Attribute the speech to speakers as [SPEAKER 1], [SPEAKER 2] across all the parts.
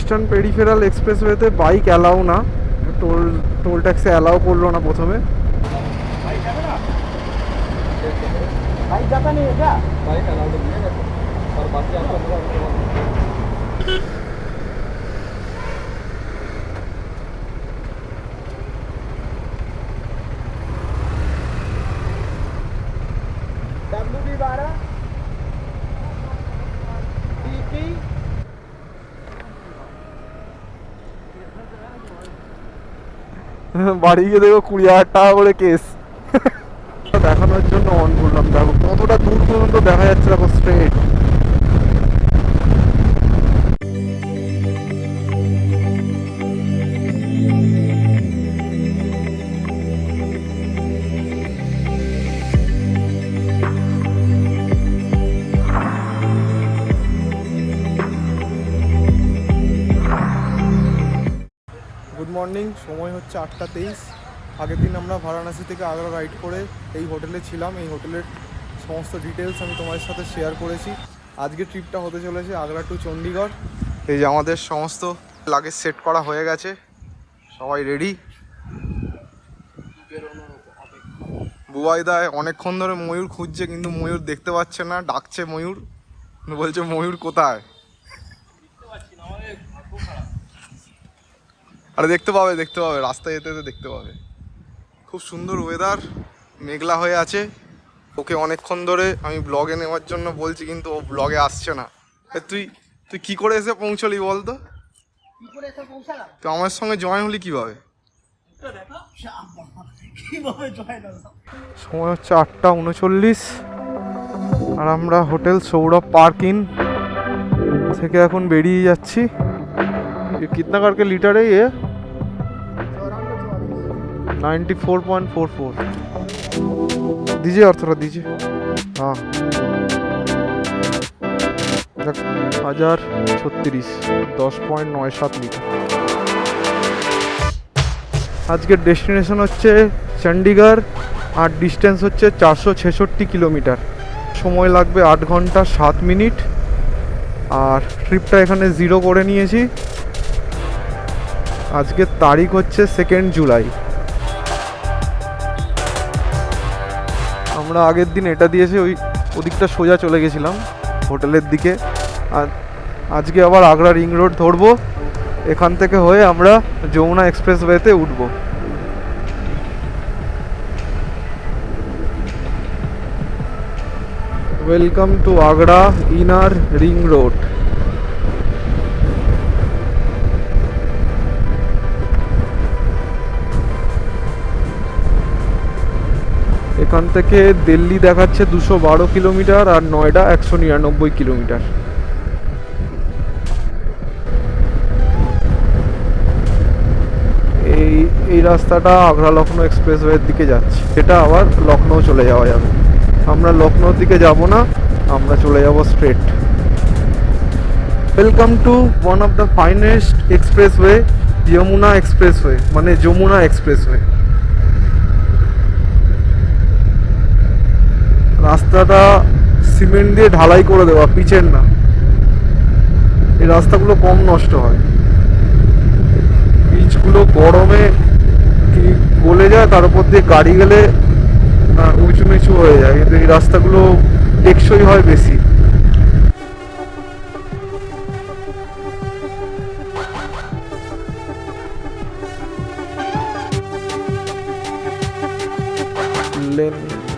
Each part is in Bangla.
[SPEAKER 1] ইস্টার্ন পেরিফেরাল এক্সপ্রেসওয়েতে বাইক অ্যালাউ না, টোল টোল ট্যাক্সে অ্যালাউ করলো না প্রথমে।
[SPEAKER 2] बाइक जाता नहीं है क्या? बाइक अलाउड नहीं है और बाकी आपका WB12 PP
[SPEAKER 1] বাড়ি গিয়ে দেখো 20,000 টাকা করে কেস। দেখানোর জন্য অন করলাম, দেখো কতটা দূর পর্যন্ত দেখা যাচ্ছে, দেখো স্ট্রেট। গুড মর্নিং, সময় হচ্ছে 8:23। আগের দিন আমরা বারাণসী থেকে আগ্রা রাইড করে এই হোটেলে ছিলাম। এই হোটেলের সমস্ত ডিটেলস আমি তোমাদের সাথে শেয়ার করেছি। আজকে ট্রিপটা হতে চলেছে আগ্রা টু চণ্ডীগড়। এই যে আমাদের সমস্ত লাগেজ সেট করা হয়ে গেছে, সবাই রেডি। বুবাইদায় অনেকক্ষণ ধরে ময়ূর খুঁজছে, কিন্তু ময়ূর দেখতে পাচ্ছে না। ডাকছে ময়ূর, বলছে ময়ূর কোথায়। আরে দেখতে পাবে, দেখতে পাবে, রাস্তায় যেতে যেতে দেখতে পাবে। খুব সুন্দর ওয়েদার, মেঘলা হয়ে আছে। ওকে অনেকক্ষণ ধরে আমি ব্লগে নেওয়ার জন্য বলছি, কিন্তু ও ব্লগে আসছে না। তুই তুই কী করে এসে পৌঁছলি বল তো? তুই আমার সঙ্গে জয়েন হলি কীভাবে? সময় হচ্ছে 8:39 আর আমরা হোটেল সৌরভ পার্ক ইন থেকে এখন বেরিয়ে যাচ্ছি। कितना करके लीटर है ये? 94.44 दीजिए और थोड़ा दीजिए। हाँ 1036 10.97 লিটার। আজকের ডেস্টিনেশন হচ্ছে চণ্ডীগড় আর ডিস্টেন্স হচ্ছে 466 কিলোমিটার। সময় লাগবে 8 ঘন্টা 7 মিনিট। আর ট্রিপটা এখানে 0 করে নিয়েছি। আজকের তারিখ হচ্ছে 2 জুলাই। আমরা আগের দিন এটা দিয়েছে ওদিকটা সোজা চলে গেছিলাম হোটেলের দিকে। আর আজকে আবার আগ্রা রিং রোড ধরবো, এখান থেকে হয়ে আমরা যমুনা এক্সপ্রেসওয়েতে উঠবো। Welcome to Agra inner ring road. এখান থেকে দিল্লি দেখাচ্ছে 212 কিলোমিটার আর নয়ডা 199 কিলোমিটার। এই রাস্তাটা আগ্রা লখনৌ এক্সপ্রেসওয়ের দিকে যাচ্ছে, এটা আবার লখনৌ চলে যাওয়া যাবে। আমরা লখনৌর দিকে যাব না, আমরা চলে যাব straight. Welcome to one of the finest expressway, Yamuna expressway, মানে যমুনা এক্সপ্রেসওয়ে। রাস্তাটা সিমেন্ট দিয়ে ঢালাই করে দেওয়া, পিচের না। এই রাস্তাগুলো কম নষ্ট হয়, পিচগুলো গরমে কি গলে যায়, তার উপর দিয়ে গাড়ি গেলে উঁচু নিচু হয়ে যায়, কিন্তু এই রাস্তাগুলো টেকসই হয় বেশি। লেন,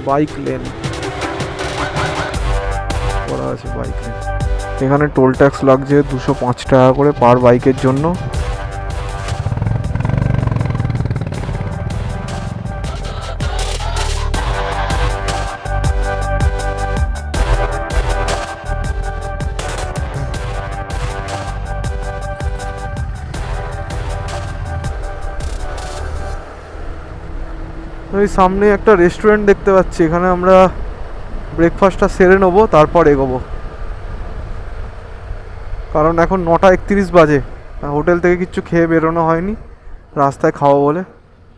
[SPEAKER 1] বাইক লেন করা আছে, বাইক লেন। এখানে টোল ট্যাক্স লাগছে 205 টাকা করে পার বাইকের জন্য। ওই সামনে একটা রেস্টুরেন্ট দেখতে পাচ্ছি, এখানে আমরা ব্রেকফাস্টটা সেরে নেবো, তারপর এগোবো। কারণ এখন 9:31 বাজে, হোটেল থেকে কিচ্ছু খেয়ে বেরোনো হয়নি, রাস্তায় খাবো বলে।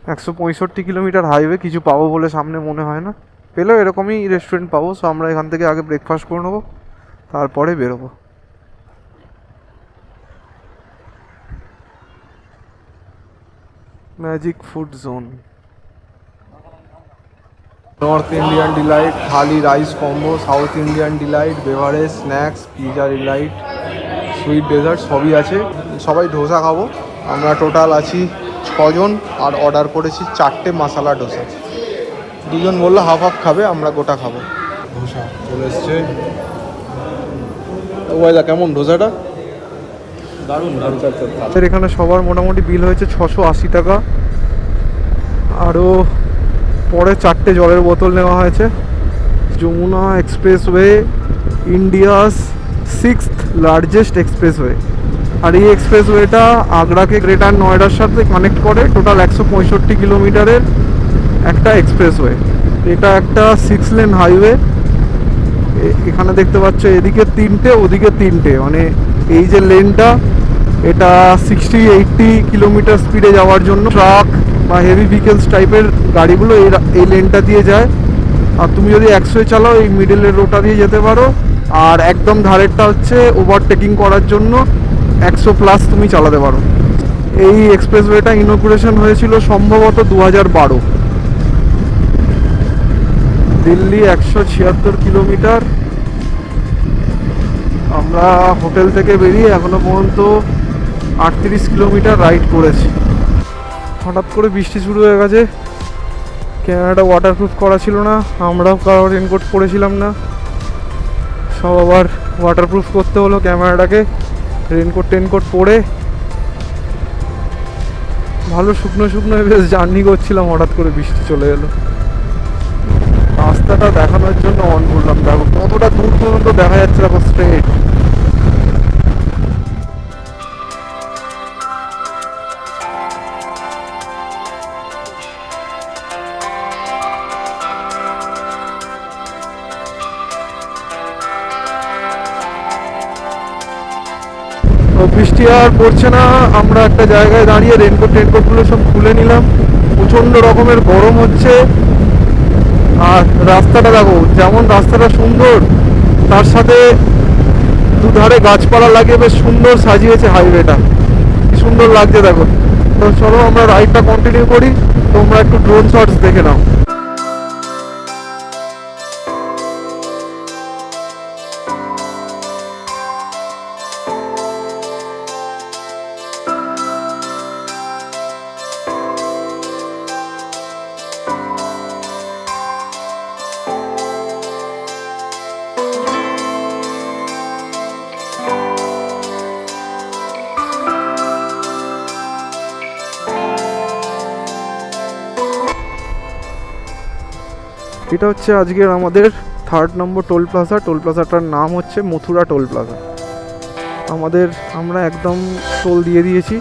[SPEAKER 1] 165 কিলোমিটার হাইওয়ে, কিছু পাবো বলে সামনে মনে হয় না। পেলেও এরকমই রেস্টুরেন্ট পাবো, সো আমরা এখান থেকে আগে ব্রেকফাস্ট করে নেবো, তারপরে বেরোবো। Magic food zone, North Indian delight, thali rice combo, South Indian delight, beverage, snacks, pizza delight, sweet dessert সবই আছে। সবাই ধোসা খাবো। আমরা টোটাল আছি 6 জন আর অর্ডার করেছি 4টে মশালা ডোসা। 2 জন বললো হাফ হাফ খাবে, আমরা গোটা খাবো। ধোসা চলে এসছে। ওয়াইদা কেমন ধোসাটা?
[SPEAKER 2] দারুণ দারুণ।
[SPEAKER 1] এখানে সবার মোটামুটি বিল হয়েছে 680 টাকা। আরও পরে 4টে জলের বোতল নেওয়া হয়েছে। Yamuna expressway India's 6th largest expressway. আর এই এক্সপ্রেসওয়েটা আগ্রাকে গ্রেটার নয়ডার সাথে কানেক্ট করে। টোটাল 165 কিলোমিটারের একটা এক্সপ্রেসওয়ে। এটা একটা 6 লেন হাইওয়ে। এখানে দেখতে পাচ্ছ এদিকে 3টে, ওদিকে 3টে, মানে এই যে লেনটা এটা 60-80 কিলোমিটার স্পিডে যাওয়ার জন্য ট্রাক বা হেভি ভেহিকেলস টাইপের গাড়িগুলো এই লেনটা দিয়ে যায়। আর তুমি যদি 100 চালাও এই মিডলের রোডটা দিয়ে যেতে পারো। আর একদম ধারেরটা হচ্ছে ওভারটেকিং করার জন্য 100+ তুমি চালাতে পারো। এই এক্সপ্রেসওয়েটা ইনোগ্রেশন হয়েছিল সম্ভবত 2012। দিল্লি 176 কিলোমিটার। আমরা হোটেল থেকে বেরিয়ে এখনো পর্যন্ত 38 কিলোমিটার রাইড করেছি। হঠাৎ করে বৃষ্টি শুরু হয়ে গেছে। ক্যামেরাটা ওয়াটারপ্রুফ করা ছিল না, আমরাও কারো রেনকোট পরেছিলাম না। সব আবার ওয়াটারপ্রুফ করতে হলো ক্যামেরাটাকে। রেনকোট পরে ভালো শুকনো শুকনো বেশ জার্নি করছিলাম, হঠাৎ করে বৃষ্টি চলে এলো। রাস্তাটা দেখানোর জন্য অন করলাম। দেখো কতটা দূর পর্যন্ত দেখা যাচ্ছে, দেখো স্ট্রেট। বৃষ্টি আর পড়ছে না। আমরা একটা জায়গায় দাঁড়িয়ে রেনকোটগুলো সব খুলে নিলাম। প্রচণ্ড রকমের গরম হচ্ছে। আর রাস্তাটা দেখো, যেমন রাস্তাটা সুন্দর তার সাথে দুধারে গাছপালা লাগিয়ে বেশ সুন্দর সাজিয়েছে হাইওয়েটা। কি সুন্দর লাগছে দেখো। তো চলো আমরা রাইডটা কন্টিনিউ করি। তোমরা একটু ড্রোন শটস দেখে নাও। এটা হচ্ছে আজকের আমাদের 3rd নম্বর টোল প্লাজা। টোল প্লাজাটার নাম হচ্ছে মথুরা টোল প্লাজা। আমরা একদম টোল দিয়ে দিয়েছি।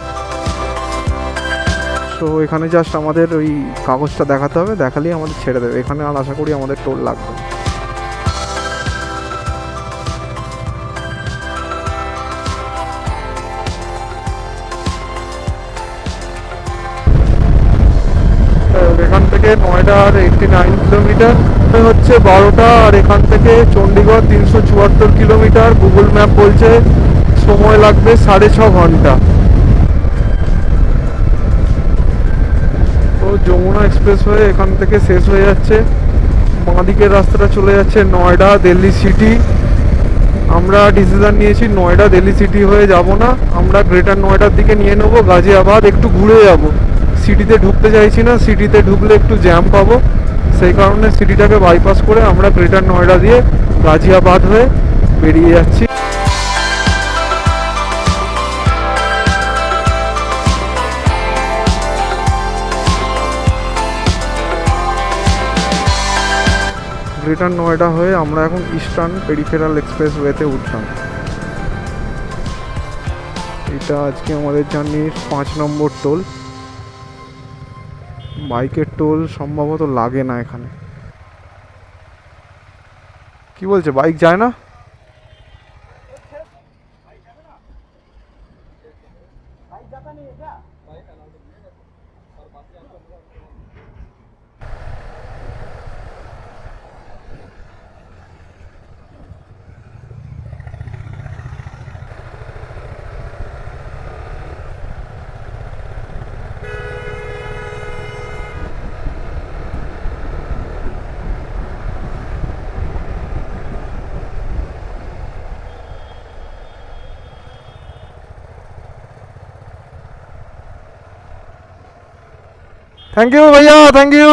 [SPEAKER 1] তো এখানে জাস্ট আমাদের ওই কাগজটা দেখাতে হবে, দেখালেই আমাদের ছেড়ে দেবে। এখানে আর আশা করি আমাদের টোল লাগবে। এখান থেকে নয়ডা আর 89 কিলোমিটার হচ্ছে 12টা। আর এখান থেকে চণ্ডীগড় 374 কিলোমিটার। গুগল ম্যাপ বলছে সময় লাগবে 6.5 ঘন্টা। তো যমুনা এক্সপ্রেস হয়ে এখান থেকে শেষ হয়ে যাচ্ছে। বাঁদিকের রাস্তাটা চলে যাচ্ছে নয়ডা দিল্লি সিটি। আমরা ডিসিশন নিয়েছি নয়ডা দিল্লি সিটি হয়ে যাব না, আমরা গ্রেটার নয়ডার দিকে নিয়ে নেবো গাজিয়াবাদ। একটু ঘুরে যাব, সিটিতে ঢুকতে চাইছি না। সিটিতে ঢুকলে একটু জ্যাম পাবো, সেই কারণে সিটিটাকে বাইপাস করে আমরা গ্রেটার নয়ডা দিয়ে গাজিয়াবাদ হয়ে বেরিয়ে যাচ্ছি। গ্রেটার নয়ডা হয়ে আমরা এখন ইস্টার্ন পেরিফেরাল এক্সপ্রেসওয়েতে উঠলাম। এটা আজকে আমাদের জার্নির 5 নম্বর টোল। বাইকের টোল সম্ভবত লাগে না এখানে। কি বলছে, বাইক যায় না? থ্যাংক ইউ ভাইয়া, থ্যাংক ইউ।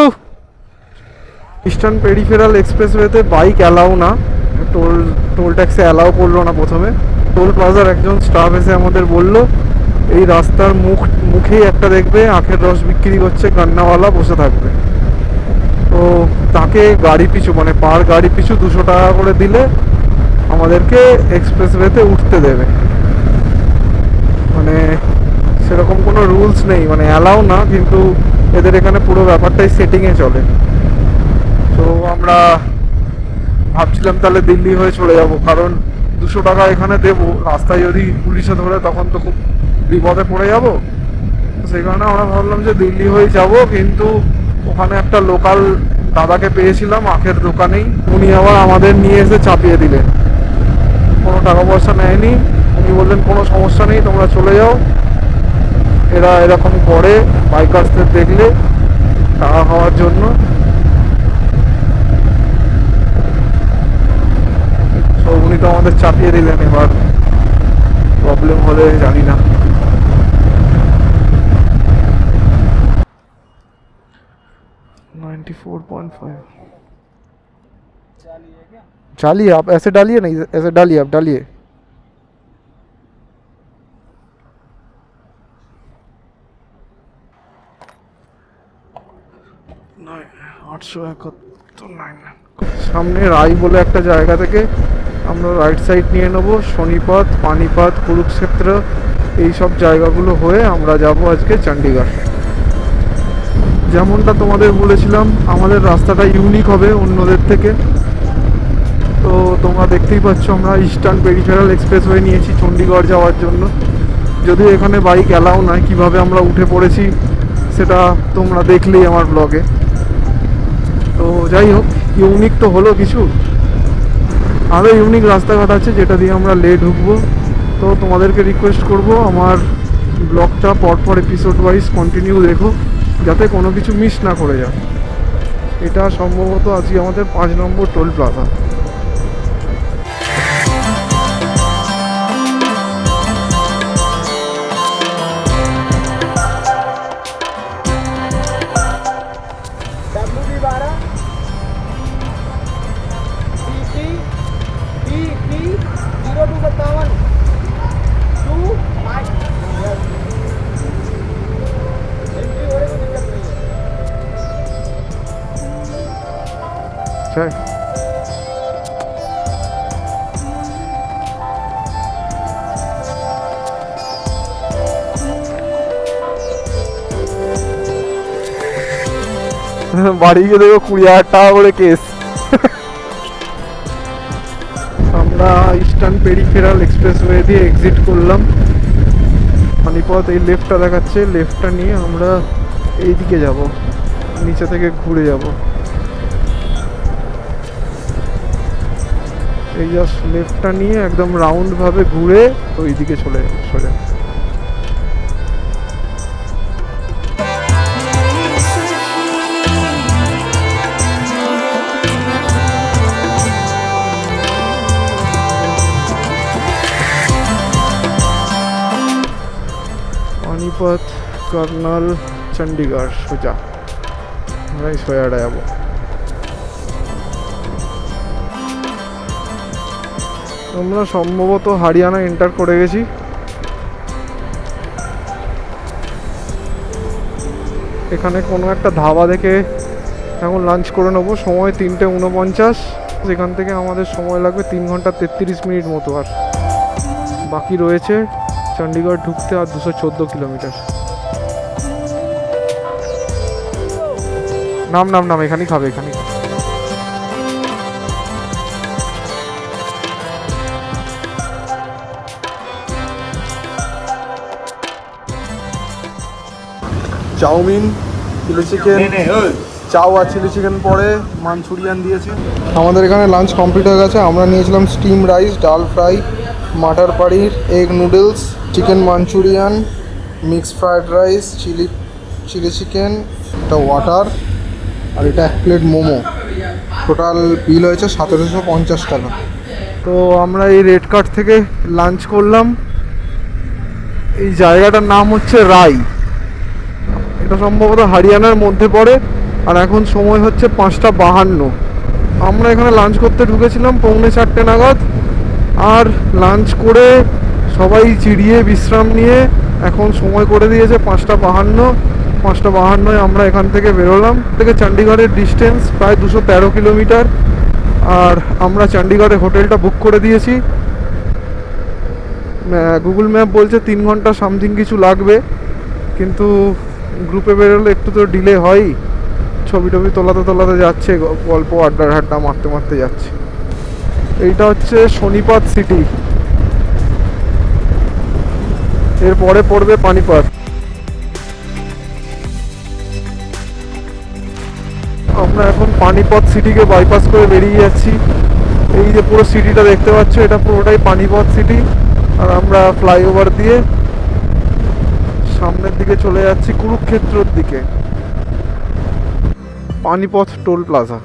[SPEAKER 1] ইস্টার্ন পেরিফেরাল এক্সপ্রেসওয়েতে বাইক অ্যালাউ না, টোল ট্যাক্সে অ্যালাউ করলো না প্রথমে। টোল প্লাজার একজন স্টাফ এসে আমাদের বলল এই রাস্তার মুখেই একটা দেখবে আখের রস বিক্রি করছে, কান্নাওয়ালা বসে থাকবে। তো তাকে গাড়ি পিছু মানে পার গাড়ি পিছু 200 টাকা করে দিলে আমাদেরকে এক্সপ্রেসওয়েতে উঠতে দেবে। মানে সেরকম কোনো রুলস নেই, মানে অ্যালাউ না, কিন্তু এদের এখানে পুরো ব্যাপারটাই সেটিংয়ে চলে। তো আমরা ভাবছিলাম তাহলে দিল্লি হয়ে চলে যাব, কারণ 200 টাকা এখানে দেবো, রাস্তায় যদি পুলিশে ধরে তখন তো খুব বিপদে পড়ে যাব। সেই কারণে আমরা ভাবলাম যে দিল্লি হয়ে যাব, কিন্তু ওখানে একটা লোকাল দাদাকে পেয়েছিলাম আখের দোকানেই, উনি আবার আমাদের নিয়ে এসে চাপিয়ে দিলেন, কোনো টাকা পয়সা নেয়নি। উনি বললেন কোনো সমস্যা নেই, তোমরা চলে যাও। এরা এরকম করে বাইকার্সদের দেখলে টাকা খাওয়ার জন্য। তো উনি তো আমাদের চাপিয়ে দিলেন, এবার প্রবলেম হলে জানি না। डालिए आप, ऐसे डालिए नहीं, ऐसे डालिए आप, डालिए। সামনে রাই বলে একটা জায়গা থেকে আমরা রাইট সাইড নিয়ে নেব, শনিপথ, পানিপথ, কুরুক্ষেত্র, এই সব জায়গাগুলো হয়ে আমরা যাব আজকে চণ্ডীগড়। যেমনটা তোমাদের বলেছিলাম আমাদের রাস্তাটা ইউনিক হবে অন্যদের থেকে। তো তোমরা দেখতেই পাচ্ছ আমরা ইস্টার্ন পেরিফেরাল এক্সপ্রেসওয়ে নিয়েছি চণ্ডীগড় যাওয়ার জন্য। যদিও এখানে বাইক অ্যালাউ নয়, কীভাবে আমরা উঠে পড়েছি সেটা তোমরা দেখলেই আমার ব্লগে। তো যাই হোক, ইউনিক তো হলো কিছু, আরও ইউনিক রাস্তাঘাট আছে যেটা দিয়ে আমরা লে ঢুকবো। তো তোমাদেরকে রিকোয়েস্ট করব আমার ব্লগটা পরপর এপিসোড ওয়াইজ কন্টিনিউ দেখো, যাতে কোনো কিছু মিস না করে যাও। এটা সম্ভবত আজকে আমাদের 5 নম্বর টোল প্লাজা। বাড়ি গিয়ে দেখো 20,000 টাকা করে কেস। আমরা ইস্টার্ন পেরিফেরাল এক্সপ্রেসওয়ে দিয়ে এক্সিট করলাম। পানিপথ এই লেফটটা দেখাচ্ছে, লেফটটা নিয়ে আমরা এই দিকে যাব, নিচে থেকে ঘুরে যাব। এই জাস্ট লেফটটা নিয়ে একদম রাউন্ড ভাবে ঘুরে ওই দিকে চলে সোজা। পানিপথ, कर्नल, চণ্ডীগড় সোজা, আমরা এই সোজাটা যাবো। আমরা সম্ভবত হরিয়ানা এন্টার করে গেছি। এখানে কোনো একটা ধাবা দেখে এখন লাঞ্চ করে নেবো। সময় 3:49, সেখান থেকে আমাদের সময় লাগবে 3 ঘন্টা 33 মিনিট মতো। আর বাকি রয়েছে চণ্ডীগড় ঢুকতে আর 214 কিলোমিটার। নাম নাম নাম, এখানেই খাবে, এখানেই। চাউমিন, চিলি চিকেন, চাও আর চিলি চিকেন পরে মাঞ্চুরিয়ান দিয়েছে। আমাদের এখানে লাঞ্চ কমপ্লিট হয়ে গেছে। আমরা নিয়েছিলাম steam rice, dal fry, matar paneer, egg noodles, chicken Manchurian, mix fried rice, chilli chicken, একটা ওয়াটার, আর এটা 1 প্লেট মোমো। টোটাল বিল হয়েছে 1750 টাকা। তো আমরা এই রেড কার্ট থেকে লাঞ্চ করলাম। এই জায়গাটার নাম হচ্ছে রাই। এটা সম্ভবত হরিয়ানার মধ্যে পড়ে। আর এখন সময় হচ্ছে 5:52। আমরা এখানে লাঞ্চ করতে ঢুকেছিলাম 3:45 নাগাদ। আর লাঞ্চ করে সবাই চিড়িয়ে বিশ্রাম নিয়ে এখন সময় করে দিয়েছে 5:52। 5:52 আমরা এখান থেকে বেরোলাম। থেকে চণ্ডীগড়ের ডিস্টেন্স প্রায় 213 কিলোমিটার। আর আমরা চণ্ডীগড়ে হোটেলটা বুক করে দিয়েছি। গুগল ম্যাপ বলছে 3 ঘন্টা সামথিং কিছু লাগবে, কিন্তু গ্রুপে বেরোলে একটু তো ডিলে হয়ই। ছবি টবি তোলাতে যাচ্ছে, গল্প আড্ডা মারতে যাচ্ছে। এইটা হচ্ছে শনিপথ সিটি, এরপরে পড়বে পানিপথ। আমরা এখন পানিপথ সিটিকে বাইপাস করে বেরিয়ে যাচ্ছি। এই যে পুরো সিটিটা দেখতে পাচ্ছ, এটা পুরোটাই পানিপথ সিটি। আর আমরা ফ্লাইওভার দিয়ে সামনের দিকে চলে যাচ্ছি কুরুক্ষেত্রর দিকে। Panipat toll plaza.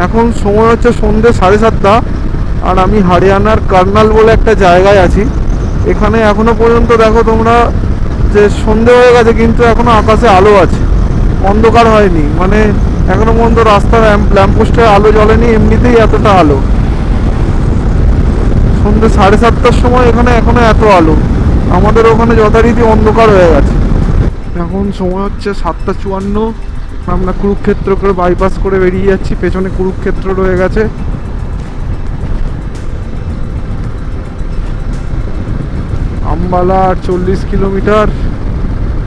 [SPEAKER 1] এখন সময় হচ্ছে সন্ধ্যে 7:30। আর আমি হরিয়ানার কার্নাল বলে একটা জায়গায় আছি। এখানে এখনো পর্যন্ত দেখো তোমরা যে সন্ধে হয়ে গেছে, কিন্তু এখনো আকাশে আলো আছে, অন্ধকার হয়নি। মানে এখনো পর্যন্ত রাস্তার ল্যাম্পপোস্টের আলো জ্বলেনি, এমনিতেই এতটা আলো। সন্ধ্যে 7:30টার সময় এখানে এখনো এত আলো। আমাদের ওখানে যথারীতি অন্ধকার হয়ে গেছে। এখন সময় হচ্ছে 7:54। আমরা কুরুক্ষেত্র করে বাইপাস করে বেরিয়ে যাচ্ছি। পেছনে কুরুক্ষেত্র রয়ে গেছে। আম্বালা 40 কিলোমিটার,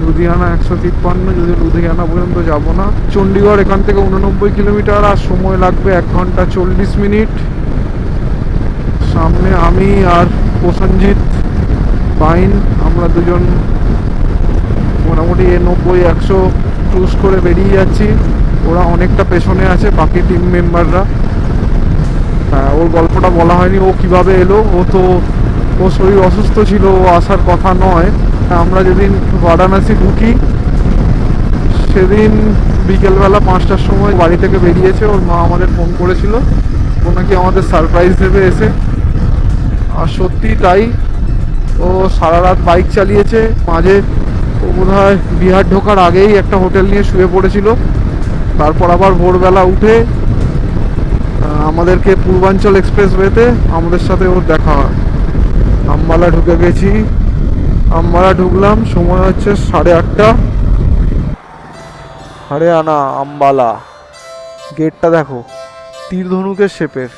[SPEAKER 1] লুধিয়ানা 153। যদি লুধিয়ানা পর্যন্ত যাব না। চণ্ডীগড় এখান থেকে 89 কিলোমিটার, আর সময় লাগবে 1 ঘন্টা 40 মিনিট। সামনে আমি আর প্রসেনজিৎ বাইন, আমরা দুজন মোটামুটি 90-100 ক্রুজ করে বেরিয়ে যাচ্ছি। ওরা অনেকটা পেছনে আছে, বাকি টিম মেম্বাররা। হ্যাঁ, ওর গল্পটা বলা হয়নি, ও কিভাবে এলো। ও শরীর অসুস্থ ছিল, ও আসার কথা নয়। আমরা যেদিন বারাণসী ঢুকি সেদিন বিকেলবেলা 5টার সময় বাড়ি থেকে বেরিয়েছে। ওর মা আমাদের ফোন করেছিল, ও নাকি আমাদের সারপ্রাইজ দেবে এসে। আর সত্যি তাই, ও সারা রাত বাইক চালিয়েছে। মাঝে ও বোধহয় বিহার ঢোকার আগেই একটা হোটেল নিয়ে শুয়ে পড়েছিল। তারপর আবার ভোরবেলা উঠে আমাদেরকে পূর্বাঞ্চল এক্সপ্রেসওয়েতে আমাদের সাথে ওর দেখা হয়। আম্বালা ঢুকে গেছি। আম্বালা ঢুকলাম, সময় হচ্ছে 8:30। হরিয়ানা আম্বালা। গেটটা দেখো, তীর ধনুকের শেপের।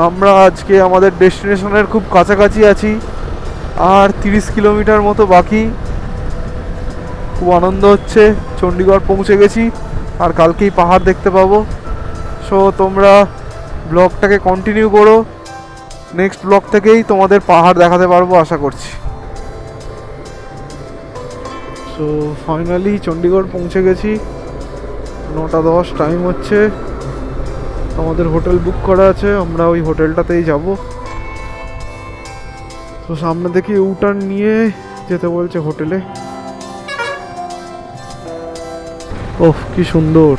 [SPEAKER 1] আমরা আজকে আমাদের ডেস্টিনেশনের খুব কাছাকাছি আছি, আর 30 কিলোমিটার মতো বাকি। খুব আনন্দ হচ্ছে, চণ্ডীগড় পৌঁছে গেছি, আর কালকেই পাহাড় দেখতে পাবো। সো তোমরা ব্লগটাকে কন্টিনিউ করো, নেক্সট ব্লগ থেকেই তোমাদের পাহাড় দেখাতে পারবো আশা করছি। সো ফাইনালি চণ্ডীগড় পৌঁছে গেছি। 9:10 টাইম হচ্ছে। আমাদের হোটেল বুক করা আছে, আমরা ওই হোটেলটাতেই যাব। তো সামনে দেখি ইউটার্ন নিয়ে যেতে বলছে হোটেলে। ওহ, কি সুন্দর।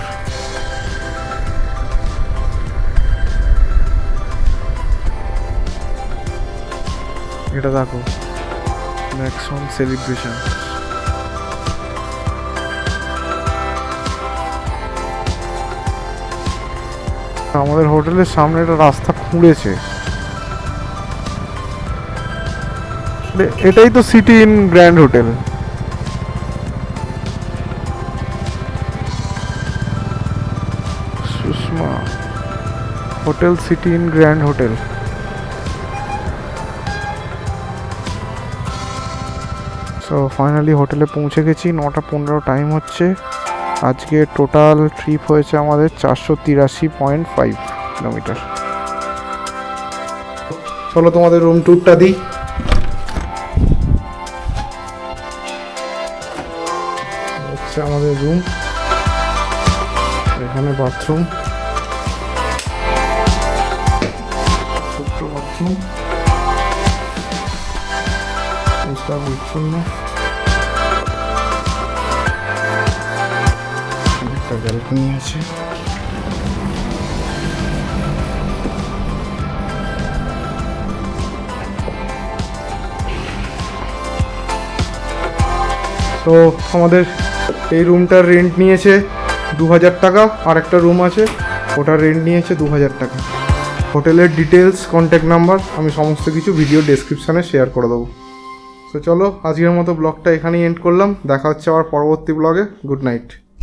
[SPEAKER 1] এটা দেখো, ম্যাক্সন সেলিব্রেশন। আমাদের হোটেলের সামনে একটা রাস্তা খুঁড়েছে। এটাই তো city in grand hotel. Sushma hotel, city in grand hotel. So finally হোটেলে পৌঁছে গেছি। 9:15 টাইম হচ্ছে। আজকে টোটাল ট্রিপ হয়েছে আমাদের 483.5 কিলোমিটার। চলো তোমাদের রুম ট্যুরটা দিই। হচ্ছে আমাদের রুম, এখানে বাথরুম, ছোট্ট বাথরুম, পরিষ্কার পরিচ্ছন্ন। একটা ব্যালকনি আছে। তো আমাদের এই রুমটার রেন্ট নিয়েছে 2000 টাকা, আর একটা রুম আছে ওটার রেন্ট নিয়েছে 2000 টাকা। হোটেলের ডিটেলস, কন্ট্যাক্ট নাম্বার আমি সমস্ত কিছু ভিডিও ডেসক্রিপশানে শেয়ার করে দেবো। তো চলো আজকের মতো ব্লগটা এখানেই এন্ড করলাম, দেখা হচ্ছে আবার পরবর্তী ব্লগে। Good night.